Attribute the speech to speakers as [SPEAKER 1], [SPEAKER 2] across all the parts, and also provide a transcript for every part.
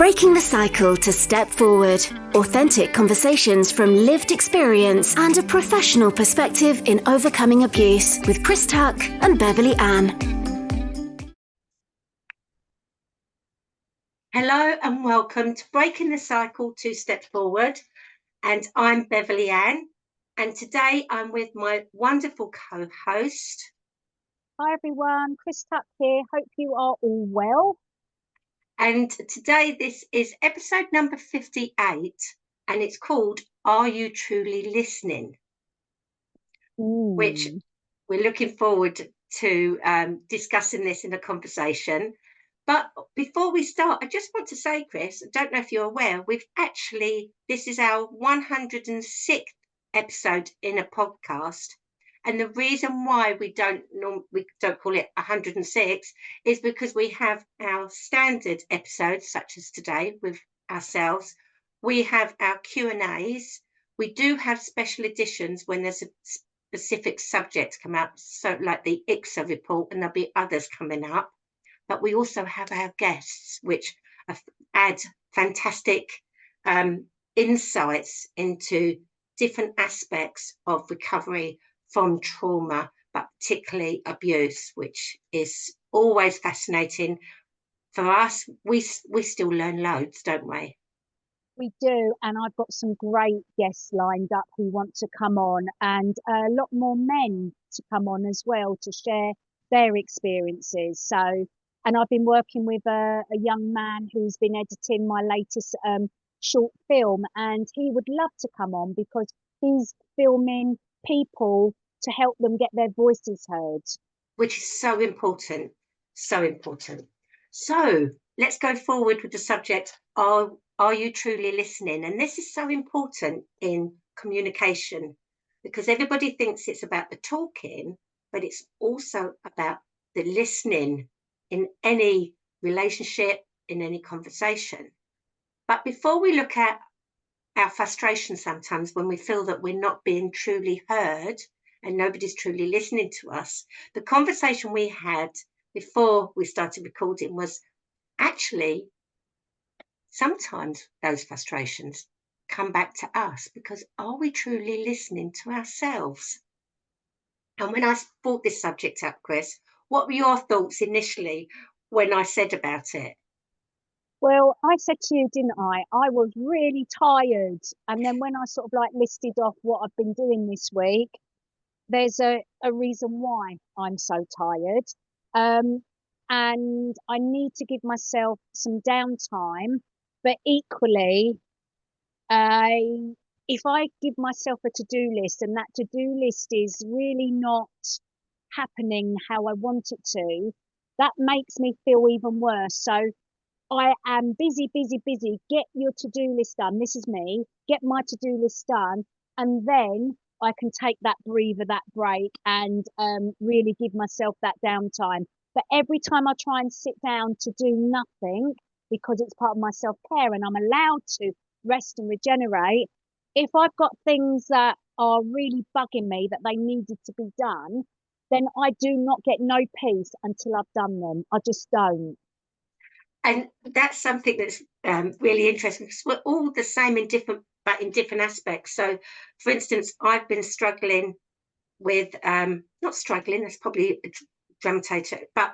[SPEAKER 1] Breaking the cycle to step forward. Authentic conversations from lived experience and a professional perspective in overcoming abuse with Chris and Beverley Ann.
[SPEAKER 2] Hello and welcome to Breaking the Cycle to Step Forward. And I'm Beverley Ann. And today I'm with my wonderful co-host.
[SPEAKER 3] Hi everyone, Chris here. Hope you are all well.
[SPEAKER 2] And today this is episode number 58 and it's called Are You Truly Listening? Which we're looking forward to discussing this in a conversation. But before we start, I just want to say, Chris, I don't know if you're aware, this is our 106th episode in a podcast. And the reason why we don't call it 106 is because we have our standard episodes, such as today with ourselves. We have our Q&As. We do have special editions when there's a specific subject come up, so like the ICSA report, and there'll be others coming up. But we also have our guests, which add fantastic insights into different aspects of recovery from trauma, but particularly abuse, which is always fascinating. For us, we still learn loads, don't we?
[SPEAKER 3] We do, and I've got some great guests lined up who want to come on, and a lot more men to come on as well to share their experiences. So, and I've been working with a young man who's been editing my latest short film, and he would love to come on because he's filming people to help them get their voices heard.
[SPEAKER 2] Which is so important, so important. So let's go forward with the subject, are you truly listening? And this is so important in communication because everybody thinks it's about the talking, but it's also about the listening in any relationship, in any conversation. But before we look at our frustration sometimes when we feel that we're not being truly heard and nobody's truly listening to us, the conversation we had before we started recording was actually sometimes those frustrations come back to us because are we truly listening to ourselves? And when I brought this subject up, Chris, what were your thoughts initially when I said about it?
[SPEAKER 3] Well, I said to you, didn't I? I was really tired. And then when I sort of like listed off what I've been doing this week, there's a reason why I'm so tired. And I need to give myself some downtime, but equally, if I give myself a to-do list and that to-do list is really not happening how I want it to, that makes me feel even worse. So I am busy. Get your to-do list done. This is me. Get my to-do list done. And then I can take that breather, that break, and really give myself that downtime. But every time I try and sit down to do nothing, because it's part of my self-care and I'm allowed to rest and regenerate, if I've got things that are really bugging me that they needed to be done, then I do not get no peace until I've done them. I just don't.
[SPEAKER 2] And that's something that's really interesting because we're all the same in different aspects. So, for instance, I've been struggling with, not struggling, that's probably a dramatizer, but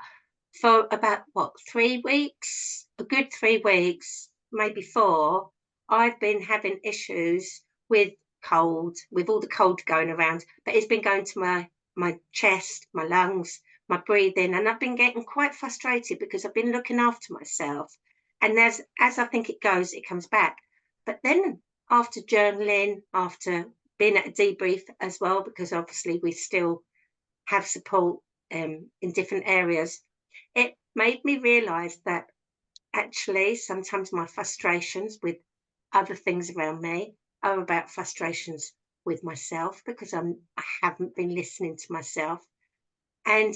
[SPEAKER 2] for about, 3 weeks, a good 3 weeks, maybe 4, I've been having issues with cold, with all the cold going around, but it's been going to my chest, my lungs, my breathing, and I've been getting quite frustrated because I've been looking after myself, and as I think it goes, it comes back. But then after journaling, after being at a debrief as well, because obviously we still have support in different areas, it made me realize that actually sometimes my frustrations with other things around me are about frustrations with myself because I haven't been listening to myself, and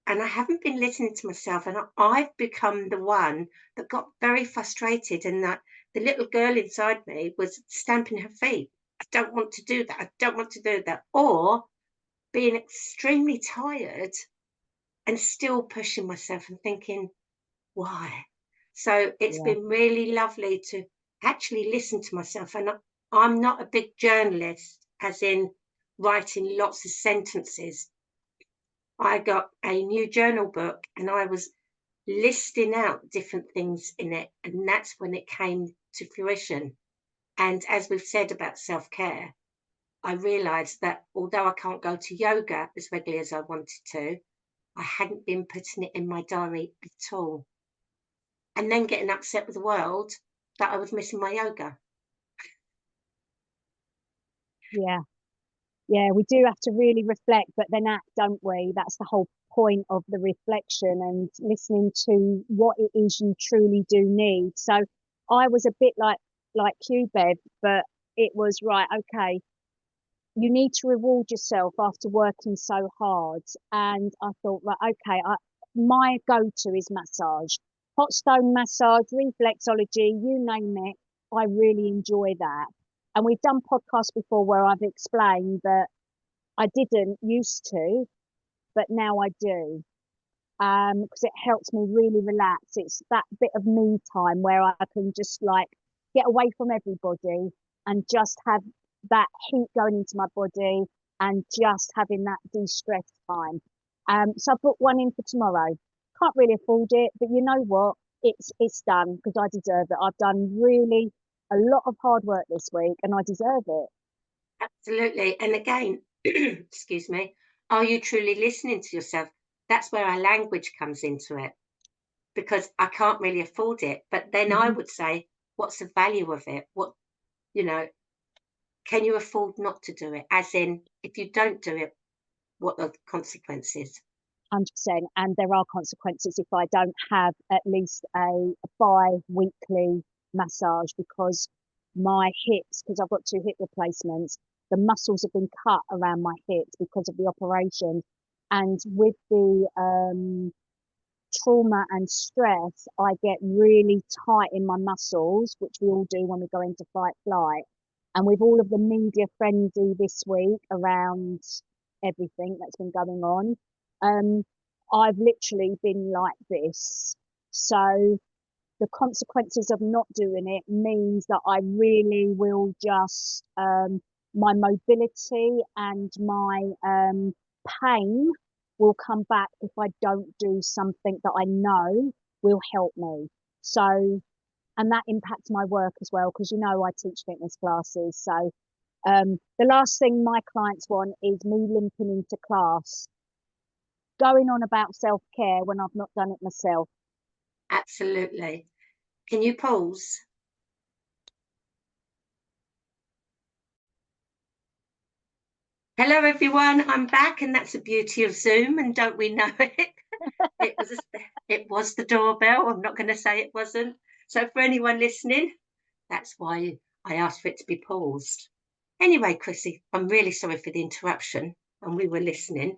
[SPEAKER 2] I haven't been listening to myself, and I've become the one that got very frustrated, and that the little girl inside me was stamping her feet. I don't want to do that. I don't want to do that. Or being extremely tired and still pushing myself and thinking, why? So it's been really lovely to actually listen to myself. And I'm not a big journalist, as in writing lots of sentences. I got a new journal book and I was listing out different things in it. And that's when it came to fruition. And as we've said about self-care, I realised that although I can't go to yoga as regularly as I wanted to, I hadn't been putting it in my diary at all. And then getting upset with the world that I was missing my yoga.
[SPEAKER 3] Yeah. Yeah, we do have to really reflect, but then act, don't we? That's the whole point of the reflection and listening to what it is you truly do need. So I was a bit like you, Bev, but it was right, okay, you need to reward yourself after working so hard. And I thought, right, okay, my go-to is massage, hot stone massage, reflexology, you name it. I really enjoy that. And we've done podcasts before where I've explained that I didn't used to, but now I do. Because it helps me really relax. It's that bit of me time where I can just like get away from everybody and just have that heat going into my body and just having that de-stress time. So I booked one in for tomorrow. Can't really afford it, but you know what? It's done because I deserve it. I've done really a lot of hard work this week and I deserve it.
[SPEAKER 2] Absolutely. And again, excuse me, are you truly listening to yourself? That's where our language comes into it, because I can't really afford it. But then I would say, what's the value of it? What, you know, can you afford not to do it? As in, if you don't do it, what are the consequences?
[SPEAKER 3] 100%. And there are consequences if I don't have at least a bi-weekly massage, because my hips, because I've got 2 hip replacements, the muscles have been cut around my hips because of the operation. And with the trauma and stress, I get really tight in my muscles, which we all do when we go into fight flight. And with all of the media frenzy this week around everything that's been going on, I've literally been like this. So the consequences of not doing it means that I really will just my mobility and my pain will come back if I don't do something that I know will help me. So, and that impacts my work as well, because you know I teach fitness classes. So the last thing my clients want is me limping into class, going on about self-care when I've not done it myself.
[SPEAKER 2] Absolutely. Can you pause? Hello, everyone. I'm back, and that's the beauty of Zoom, and don't we know it? It was the doorbell. I'm not going to say it wasn't. So for anyone listening, that's why I asked for it to be paused. Anyway, Chrissy, I'm really sorry for the interruption, and we were listening.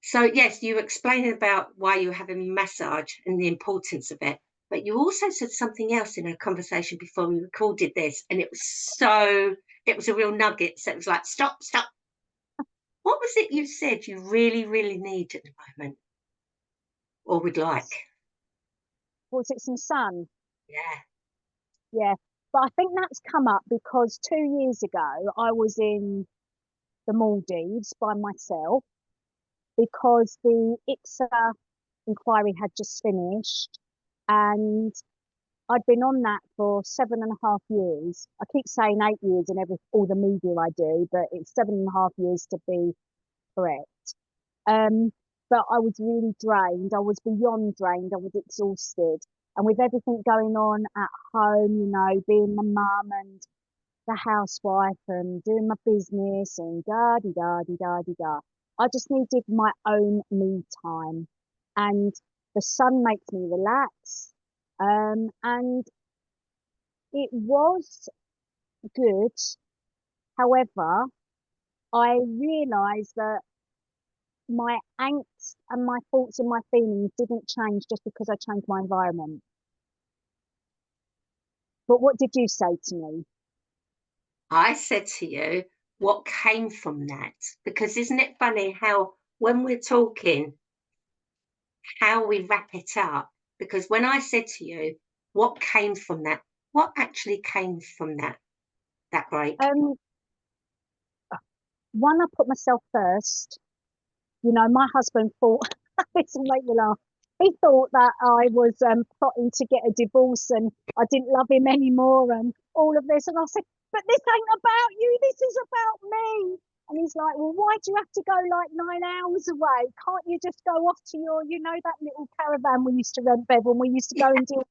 [SPEAKER 2] So yes, you were explaining about why you were having a massage and the importance of it, but you also said something else in our conversation before we recorded this, and it was a real nugget. So it was like, stop. What was it you said you really, really need at the moment, or would like?
[SPEAKER 3] Was it some sun?
[SPEAKER 2] Yeah.
[SPEAKER 3] Yeah. But I think that's come up because 2 years ago I was in the Maldives by myself because the ICSA inquiry had just finished and I'd been on that for 7.5 years. I keep saying 8 years in all the media I do, but it's 7.5 years to be correct. But I was really drained. I was beyond drained. I was exhausted. And with everything going on at home, you know, being the mum and the housewife and doing my business and da-di-da-di-da-di-da, I just needed my own me time. And the sun makes me relax. And it was good. However, I realised that my angst and my thoughts and my feelings didn't change just because I changed my environment. But what did you say to me?
[SPEAKER 2] I said to you, what came from that? Because isn't it funny how when we're talking, how we wrap it up Because when I said to you, what came from that? What actually came from that break?
[SPEAKER 3] One, I put myself first. You know, my husband thought, this will make me laugh. He thought that I was plotting to get a divorce and I didn't love him anymore and all of this. And I said, but this ain't about you. This is about me. And he's like, well, why do you have to go like 9 hours away? Can't you just go off to your, you know, that little caravan we used to rent, Bev, when we used to go and do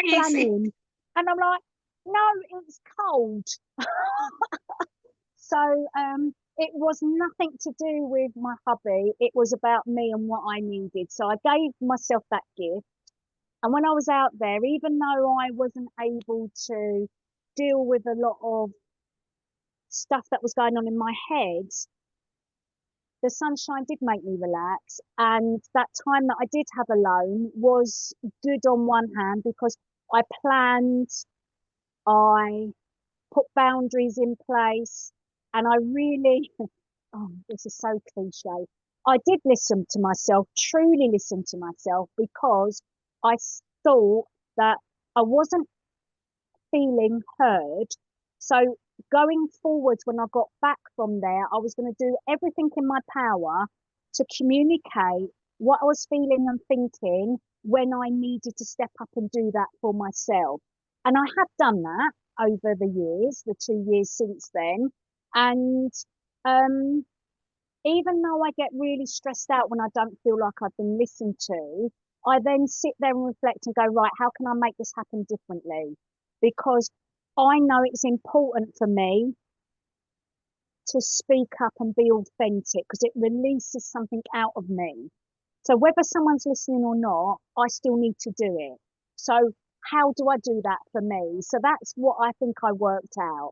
[SPEAKER 3] planning? And I'm like, no, it's cold. So it was nothing to do with my hubby. It was about me and what I needed. So I gave myself that gift. And when I was out there, even though I wasn't able to deal with a lot of stuff that was going on in my head, the sunshine did make me relax. And that time that I did have alone was good on one hand because I planned, I put boundaries in place, and I really, oh, this is so cliche. I did listen to myself, truly listen to myself, because I thought that I wasn't feeling heard. So going forwards, when I got back from there, I was going to do everything in my power to communicate what I was feeling and thinking when I needed to step up and do that for myself. And I have done that over the years, the 2 years since then. And even though I get really stressed out when I don't feel like I've been listened to, I then sit there and reflect and go, right, how can I make this happen differently? Because I know it's important for me to speak up and be authentic because it releases something out of me. So whether someone's listening or not, I still need to do it. So how do I do that for me? So that's what I think I worked out.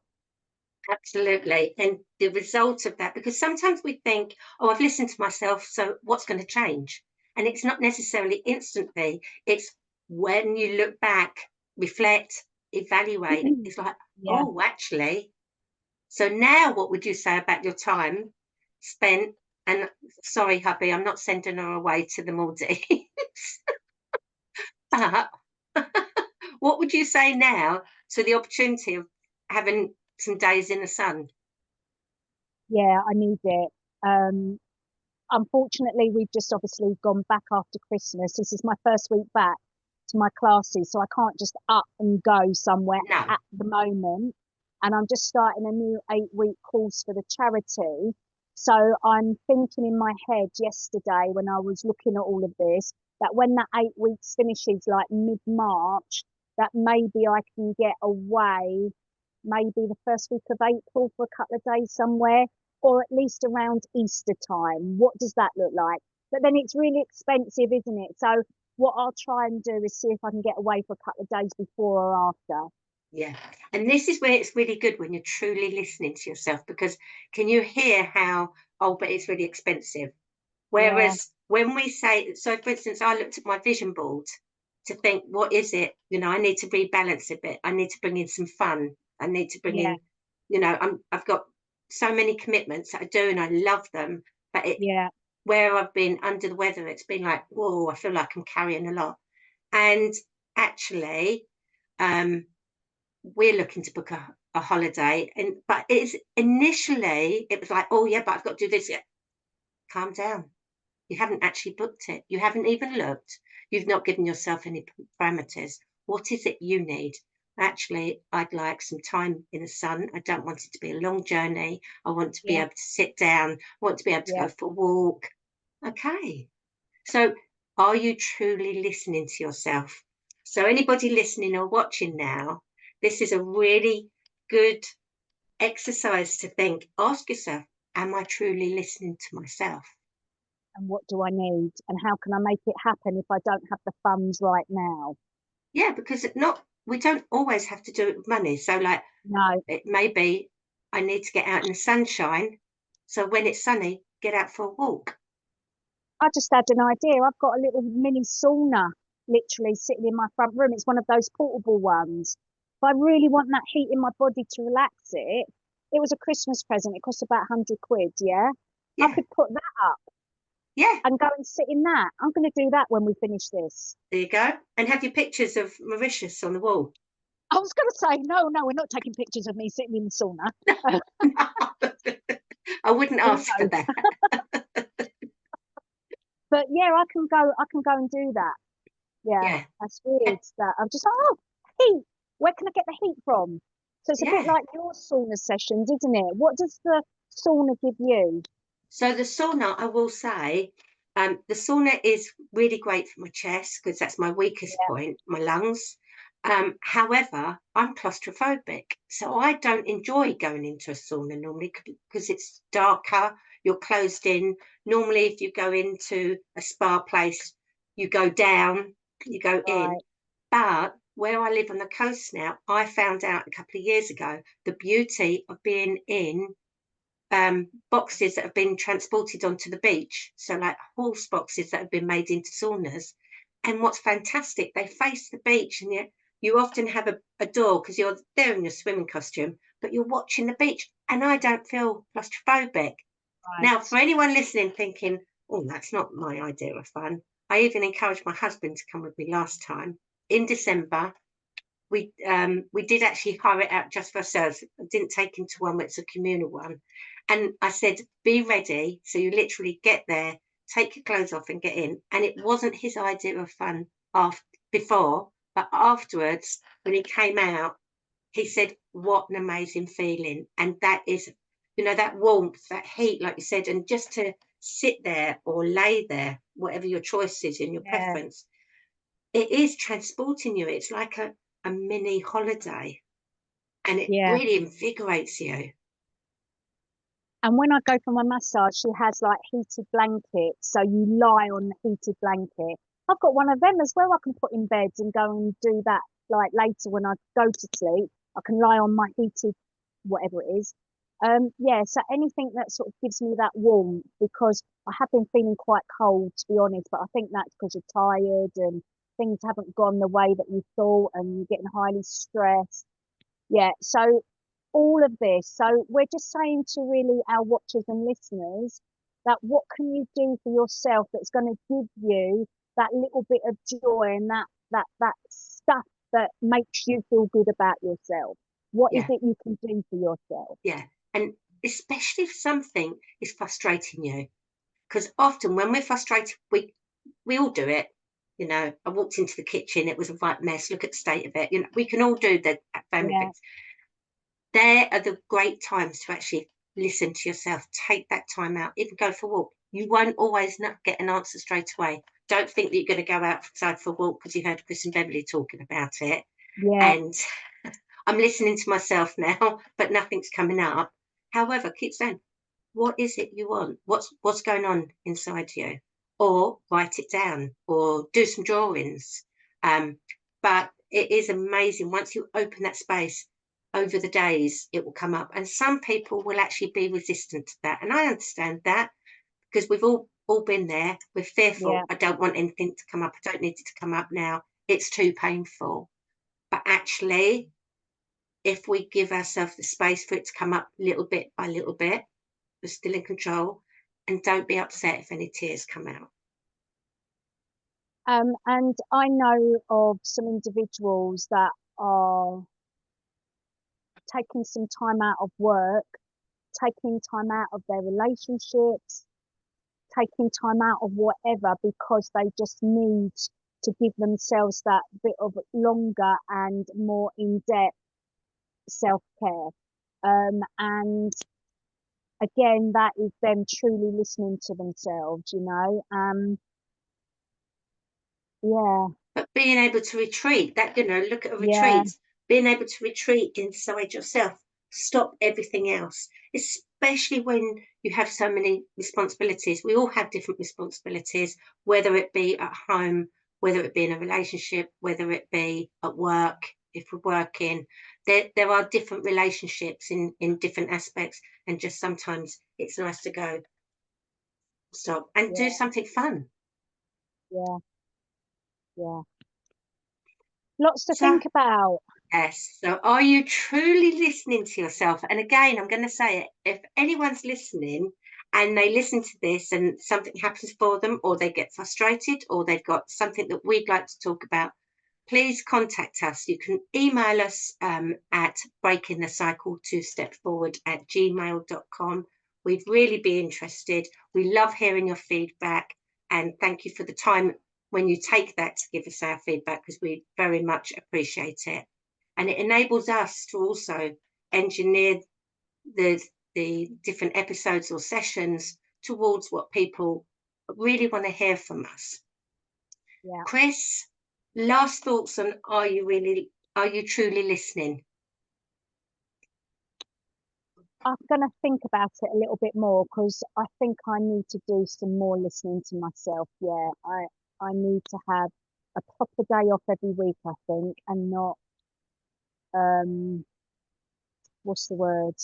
[SPEAKER 2] Absolutely. And the result of that, because sometimes we think, oh, I've listened to myself, so what's going to change? And it's not necessarily instantly. It's when you look back, reflect, evaluate. It's like,
[SPEAKER 3] Yeah.
[SPEAKER 2] oh, actually. So now what would you say about your time spent? And sorry, hubby, I'm not sending her away to the Maldives. But what would you say now to the opportunity of having some days in the sun?
[SPEAKER 3] Yeah, I need it. Unfortunately, we've just obviously gone back after Christmas. This is my first week back to my classes, so I can't just up and go somewhere
[SPEAKER 2] No.
[SPEAKER 3] at the moment. And I'm just starting a new 8-week course for the charity. So I'm thinking in my head yesterday when I was looking at all of this, that when that 8 weeks finishes, like mid-March, that maybe I can get away, maybe the first week of April for a couple of days somewhere, or at least around Easter time. What does that look like? But then it's really expensive, isn't it? So what I'll try and do is see if I can get away for a couple of days before or after.
[SPEAKER 2] Yeah. And this is where it's really good when you're truly listening to yourself, because can you hear how, oh, but it's really expensive. Whereas when we say, so for instance, I looked at my vision board to think, what is it? You know, I need to rebalance a bit. I need to bring in some fun. I need to bring in, you know, I've got so many commitments that I do and I love them. But where I've been under the weather, it's been like, whoa, I feel like I'm carrying a lot. And actually, we're looking to book a holiday. But it's initially, it was like, oh, yeah, but I've got to do this. Calm down. You haven't actually booked it. You haven't even looked. You've not given yourself any parameters. What is it you need? Actually, I'd like some time in the sun. I don't want it to be a long journey. I want to be able to sit down. I want to be able to go for a walk. Okay. So are you truly listening to yourself? So anybody listening or watching now, this is a really good exercise to think. Ask yourself, am I truly listening to myself?
[SPEAKER 3] And what do I need? And how can I make it happen if I don't have the funds right now?
[SPEAKER 2] Yeah, because we don't always have to do it with money. So like,
[SPEAKER 3] No.
[SPEAKER 2] it may be I need to get out in the sunshine. So when it's sunny, get out for a walk.
[SPEAKER 3] I just had an idea. I've got a little mini sauna literally sitting in my front room. It's one of those portable ones. If I really want that heat in my body to relax it, it was a Christmas present. It cost about 100 quid, yeah? I could put that up.
[SPEAKER 2] Yeah.
[SPEAKER 3] and go and sit in that. I'm going to do that when we finish this.
[SPEAKER 2] There you go. And have your pictures of Mauritius on the wall.
[SPEAKER 3] I was going to say, no, we're not taking pictures of me sitting in the sauna.
[SPEAKER 2] I wouldn't ask for
[SPEAKER 3] No.
[SPEAKER 2] that.
[SPEAKER 3] But yeah, I can go and do that.
[SPEAKER 2] Yeah.
[SPEAKER 3] That's weird. That I'm just like, oh, heat. Where can I get the heat from? So it's a bit
[SPEAKER 2] Yeah.
[SPEAKER 3] like your sauna sessions, isn't it? What does the sauna give you?
[SPEAKER 2] So the sauna, I will say, the sauna is really great for my chest because that's my weakest point, my lungs. However, I'm claustrophobic, so I don't enjoy going into a sauna normally because it's darker, you're closed in. Normally, if you go into a spa place, you go down, you go in.
[SPEAKER 3] Right.
[SPEAKER 2] But where I live on the coast now, I found out a couple of years ago the beauty of being in boxes that have been transported onto the beach. So like horse boxes that have been made into saunas. And what's fantastic, they face the beach, and you often have a door because you're there in your swimming costume, but you're watching the beach. And I don't feel claustrophobic.
[SPEAKER 3] Right.
[SPEAKER 2] Now, for anyone listening thinking, oh, that's not my idea of fun, I even encouraged my husband to come with me last time. In December, we did actually hire it out just for ourselves. I didn't take him to one where it's a communal one. And I said, be ready. So you literally get there, take your clothes off and get in. And it wasn't his idea of fun before, but afterwards, when he came out, he said, what an amazing feeling. And that is, that warmth, that heat, like you said, and just to sit there or lay there, whatever your choice is in your preference, it is transporting you. It's like a mini holiday, and it really invigorates you.
[SPEAKER 3] And when I go for my massage, she has like heated blankets. So you lie on the heated blanket. I've got one of them as well I can put in bed and go and do that like later when I go to sleep. I can lie on my heated whatever it is. So anything that sort of gives me that warmth, because I have been feeling quite cold, to be honest, but I think that's because you're tired and things haven't gone the way that you thought and you're getting highly stressed. So all of this. So we're just saying to really our watchers and listeners that what can you do for yourself that's going to give you that little bit of joy and that stuff that makes you feel good about yourself. What is it you can do for yourself?
[SPEAKER 2] Yeah. And especially if something is frustrating you, because often when we're frustrated, we all do it. I walked into the kitchen, it was a right mess. Look at the state of it. We can all do the family things. There are the great times to actually listen to yourself. Take that time out, even go for a walk. You won't always get an answer straight away. Don't think that you're going to go outside for a walk because you heard Chris and Beverley talking about it. And I'm listening to myself now, but nothing's coming up. However, keep saying, what is it you want? What's going on inside you? Or write it down or do some drawings. But it is amazing. Once you open that space, over the days, it will come up. And some people will actually be resistant to that. And I understand that because we've all been there. We're fearful. I don't want anything to come up. I don't need it to come up now. It's too painful. But actually, if we give ourselves the space for it to come up little bit by little bit, we're still in control. And don't be upset if any tears come out.
[SPEAKER 3] And I know of some individuals that are taking some time out of work, taking time out of their relationships, taking time out of whatever because they just need to give themselves that bit of longer and more in-depth self-care. And again, that is them truly listening to themselves,
[SPEAKER 2] But being able to retreat, look at a retreat, being able to retreat inside yourself, stop everything else, especially when you have so many responsibilities. We all have different responsibilities, whether it be at home, whether it be in a relationship, whether it be at work, if we're working. There are different relationships in different aspects, and just sometimes it's nice to go, stop, and do something fun.
[SPEAKER 3] Lots to think about.
[SPEAKER 2] Yes. So are you truly listening to yourself? And again, I'm going to say it, if anyone's listening and they listen to this and something happens for them, or they get frustrated, or they've got something that we'd like to talk about, please contact us. You can email us at BreakingTheCycleToStepForward@gmail.com. We'd really be interested. We love hearing your feedback, and thank you for the time when you take that to give us our feedback, because we very much appreciate it. And it enables us to also engineer the different episodes or sessions towards what people really want to hear from us.
[SPEAKER 3] Yeah.
[SPEAKER 2] Chris, last thoughts on are you truly listening?
[SPEAKER 3] I'm going to think about it a little bit more, because I think I need to do some more listening to myself. Yeah, I need to have a proper day off every week, I think, and not what's the word?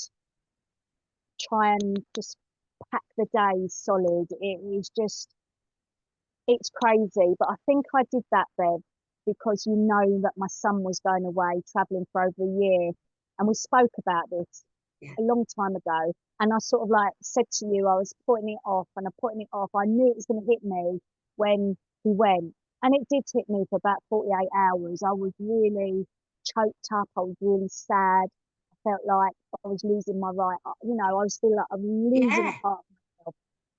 [SPEAKER 3] Try and just pack the day solid. It is just, it's crazy. But I think I did that, Bev, because you know that my son was going away traveling for over a year, and we spoke about this a long time ago. And I sort of like said to you, I was putting it off and I'm putting it off. I knew it was going to hit me when he went. And it did hit me for about 48 hours. I was really choked up. I was really sad. I felt like I was losing my right. You know, I was feeling like I'm losing a part of myself.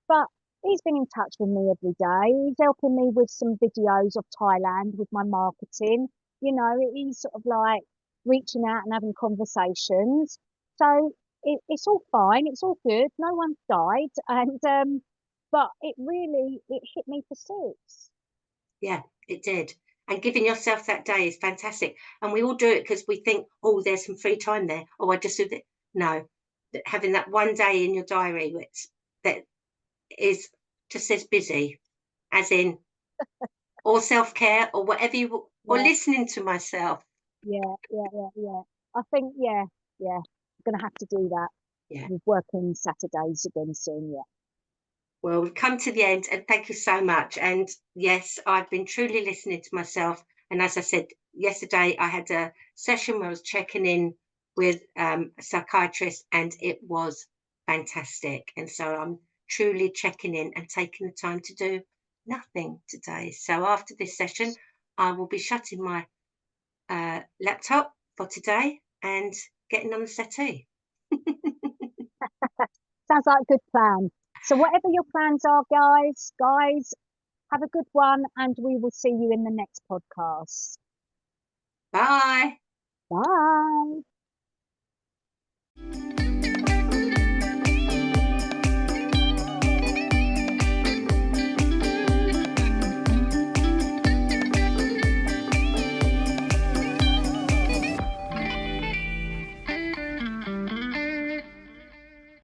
[SPEAKER 3] But he's been in touch with me every day. He's helping me with some videos of Thailand with my marketing. You know, he's sort of like reaching out and having conversations. So it's all fine. It's all good. No one's died. And but it hit me for six.
[SPEAKER 2] Yeah, it did. And giving yourself that day is fantastic. And we all do it because we think, oh, there's some free time there. Oh, I just do that. No, having that one day in your diary that is just as busy, as in, or self-care, or whatever or
[SPEAKER 3] Yeah,
[SPEAKER 2] listening to myself.
[SPEAKER 3] yeah. I think, yeah, I'm gonna have to do that.
[SPEAKER 2] Yeah.
[SPEAKER 3] We're working Saturdays again soon, yeah.
[SPEAKER 2] Well, we've come to the end, and thank you so much. And yes, I've been truly listening to myself. And as I said yesterday, I had a session where I was checking in with a psychiatrist, and it was fantastic. And so I'm truly checking in and taking the time to do nothing today. So after this session, I will be shutting my laptop for today and getting on the settee.
[SPEAKER 3] Sounds like a good plan. So whatever your plans are, guys, have a good one, and we will see you in the next podcast.
[SPEAKER 2] Bye.
[SPEAKER 3] Bye.